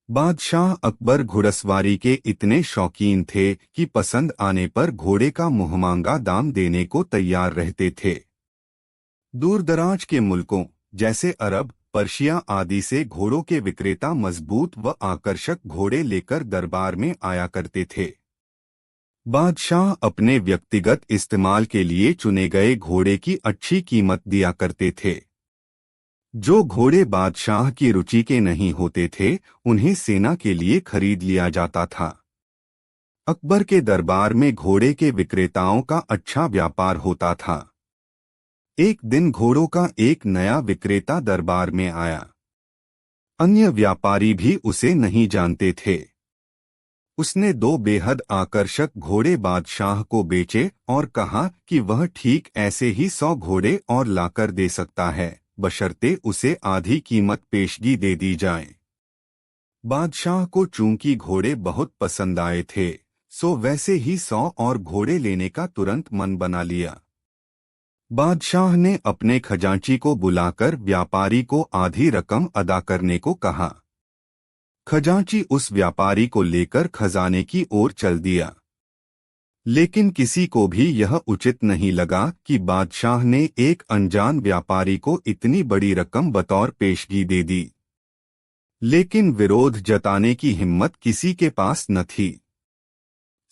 बादशाह अकबर घुड़सवारी के इतने शौकीन थे कि पसंद आने पर घोड़े का मुहमांगा दाम देने को तैयार रहते थे। दूरदराज के मुल्कों जैसे अरब, पर्शिया आदि से घोड़ों के विक्रेता मजबूत व आकर्षक घोड़े लेकर दरबार में आया करते थे। बादशाह अपने व्यक्तिगत इस्तेमाल के लिए चुने गए घोड़े की अच्छी कीमत दिया करते थे। जो घोड़े बादशाह की रुचि के नहीं होते थे, उन्हें सेना के लिए खरीद लिया जाता था। अकबर के दरबार में घोड़े के विक्रेताओं का अच्छा व्यापार होता था। एक दिन घोड़ों का एक नया विक्रेता दरबार में आया। अन्य व्यापारी भी उसे नहीं जानते थे। उसने दो बेहद आकर्षक घोड़े बादशाह को बेचे और कहा कि वह ठीक ऐसे ही 100 घोड़े और लाकर दे सकता है, बशर्ते उसे आधी कीमत पेशगी दे दी जाए। बादशाह को चूंकि घोड़े बहुत पसंद आए थे, सो वैसे ही 100 और घोड़े लेने का तुरंत मन बना लिया। बादशाह ने अपने खजांची को बुलाकर व्यापारी को आधी रकम अदा करने को कहा। खजांची उस व्यापारी को लेकर खजाने की ओर चल दिया। लेकिन किसी को भी यह उचित नहीं लगा कि बादशाह ने एक अनजान व्यापारी को इतनी बड़ी रकम बतौर पेशगी दे दी। लेकिन विरोध जताने की हिम्मत किसी के पास न थी।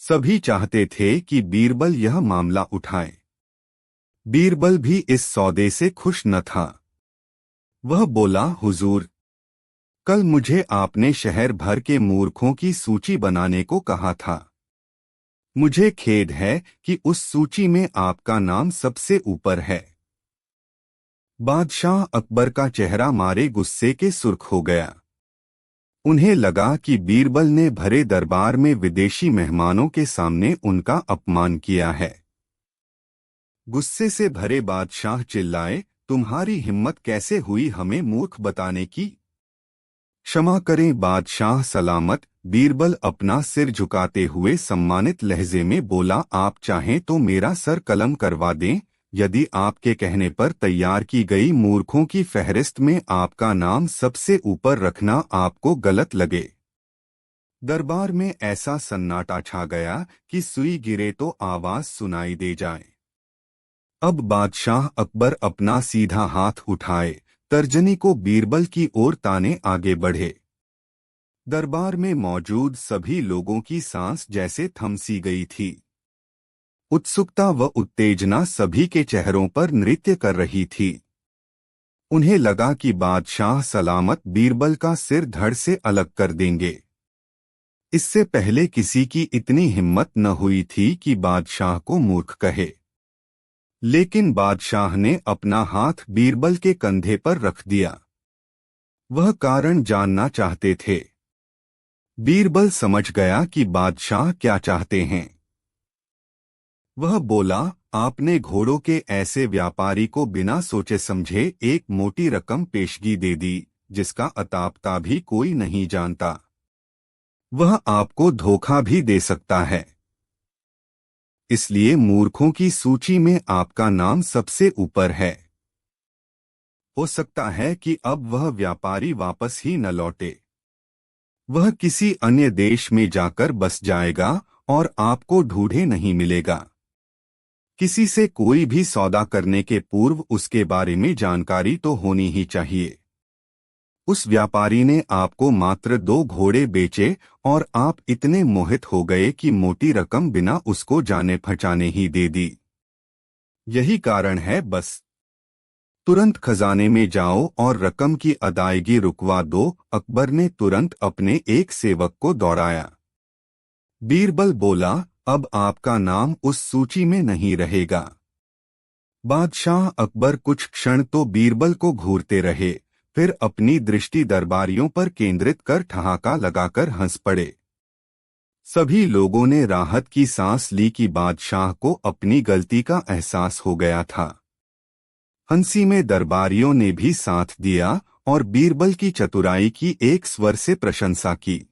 सभी चाहते थे कि बीरबल यह मामला उठाए। बीरबल भी इस सौदे से खुश न था। वह बोला, हुजूर, कल मुझे आपने शहर भर के मूर्खों की सूची बनाने को कहा था। मुझे खेद है कि उस सूची में आपका नाम सबसे ऊपर है। बादशाह अकबर का चेहरा मारे गुस्से के सुर्ख हो गया। उन्हें लगा कि बीरबल ने भरे दरबार में विदेशी मेहमानों के सामने उनका अपमान किया है। गुस्से से भरे बादशाह चिल्लाए, तुम्हारी हिम्मत कैसे हुई हमें मूर्ख बताने की? क्षमा करें बादशाह सलामत। बीरबल अपना सिर झुकाते हुए सम्मानित लहजे में बोला, आप चाहें तो मेरा सर कलम करवा दें। यदि आपके कहने पर तैयार की गई मूर्खों की फहरिस्त में आपका नाम सबसे ऊपर रखना आपको गलत लगे। दरबार में ऐसा सन्नाटा छा गया कि सुई गिरे तो आवाज सुनाई दे जाए। अब बादशाह अकबर अपना सीधा हाथ उठाए, तर्जनी को बीरबल की ओर ताने आगे बढ़े। दरबार में मौजूद सभी लोगों की सांस जैसे थम सी गई थी। उत्सुकता व उत्तेजना सभी के चेहरों पर नृत्य कर रही थी। उन्हें लगा कि बादशाह सलामत बीरबल का सिर धड़ से अलग कर देंगे। इससे पहले किसी की इतनी हिम्मत न हुई थी कि बादशाह को मूर्ख कहे। लेकिन बादशाह ने अपना हाथ बीरबल के कंधे पर रख दिया। वह कारण जानना चाहते थे। बीरबल समझ गया कि बादशाह क्या चाहते हैं। वह बोला, आपने घोड़ों के ऐसे व्यापारी को बिना सोचे समझे एक मोटी रकम पेशगी दे दी, जिसका अतापता भी कोई नहीं जानता। वह आपको धोखा भी दे सकता है। इसलिए मूर्खों की सूची में आपका नाम सबसे ऊपर है। हो सकता है कि अब वह व्यापारी वापस ही न लौटे। वह किसी अन्य देश में जाकर बस जाएगा और आपको ढूंढे नहीं मिलेगा। किसी से कोई भी सौदा करने के पूर्व उसके बारे में जानकारी तो होनी ही चाहिए। उस व्यापारी ने आपको मात्र 2 घोड़े बेचे और आप इतने मोहित हो गए कि मोटी रकम बिना उसको जाने पहचाने ही दे दी। यही कारण है बस। तुरंत खजाने में जाओ और रकम की अदायगी रुकवा दो। अकबर ने तुरंत अपने एक सेवक को दौड़ाया। बीरबल बोला, अब आपका नाम उस सूची में नहीं रहेगा। बादशाह अकबर कुछ क्षण तो बीरबल को घूरते रहे, फिर अपनी दृष्टि दरबारियों पर केंद्रित कर ठहाका लगाकर हंस पड़े। सभी लोगों ने राहत की सांस ली कि बादशाह को अपनी गलती का एहसास हो गया था। हंसी में दरबारियों ने भी साथ दिया और बीरबल की चतुराई की एक स्वर से प्रशंसा की।